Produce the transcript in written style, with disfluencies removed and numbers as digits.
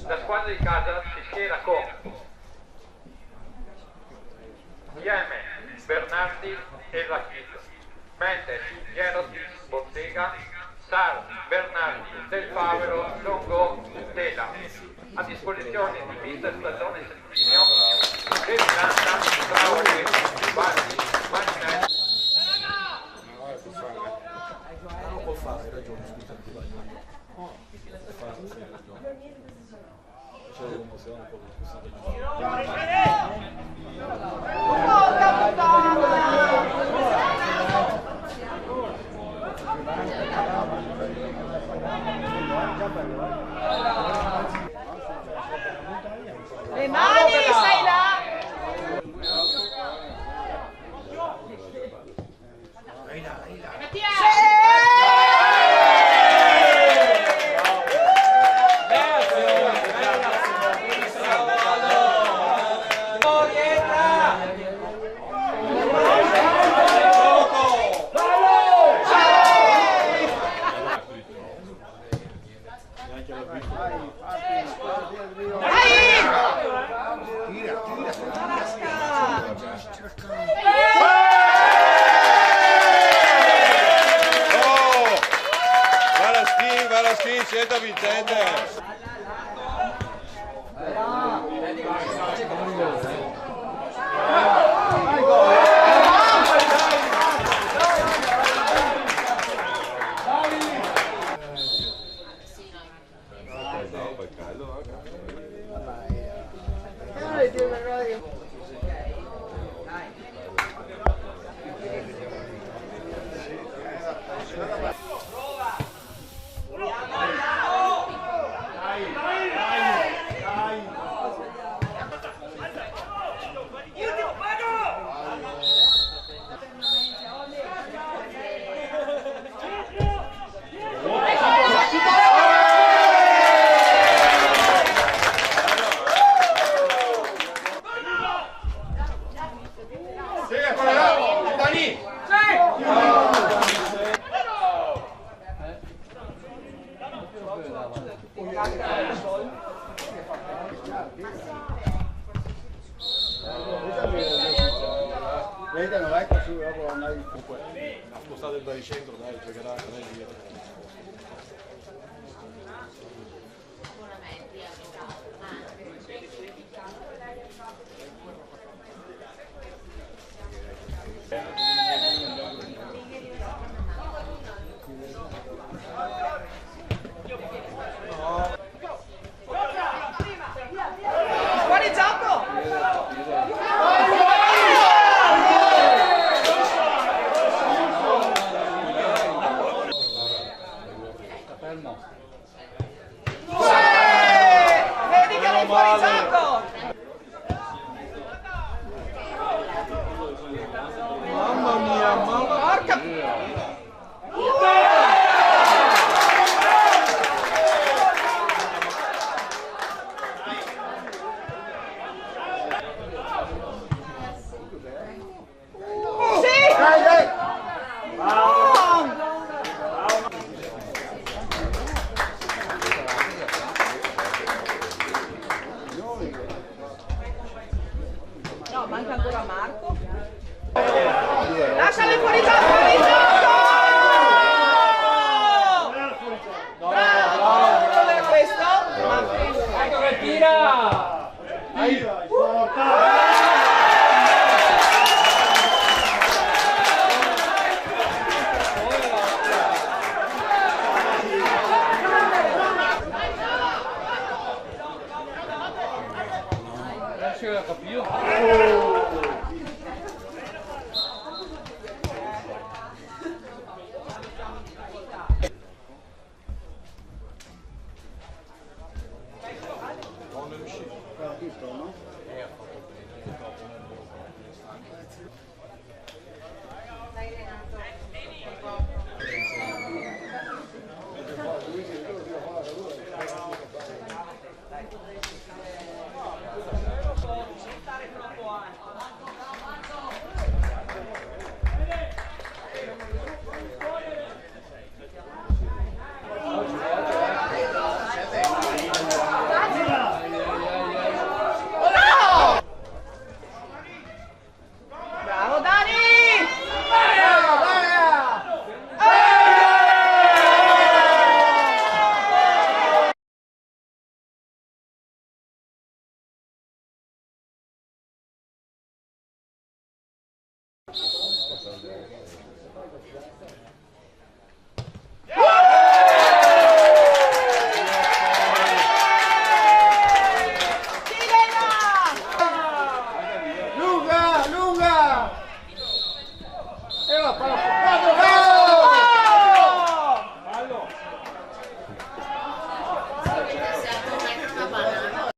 La squadra di casa si schiera con Ieme, Bernardi e Lachid, mentre Gerotis, Bottega, Sar, Bernardi, Del Favero, Longo, Tela. A disposizione di Mister Stallone Settimio, Revinanta, Traore, Batti, Magnelli. Non può fare, hai ragione, scusa. C'è un'emozione un po' le mani, sei là! Siete vincente! Vedano, vai qua su, dopo andare comunque ha spostato il baricentro, dai, giocherà con lei dietro. Fuori gioco! Vedi che non fuori gioco! Mamma mia, mamma Porca! Sì! Dai, dai! No, manca ancora Marco. Lasciali fuori gioco, fuori gioco! Bravo! Non è questo? Ma ecco che tira!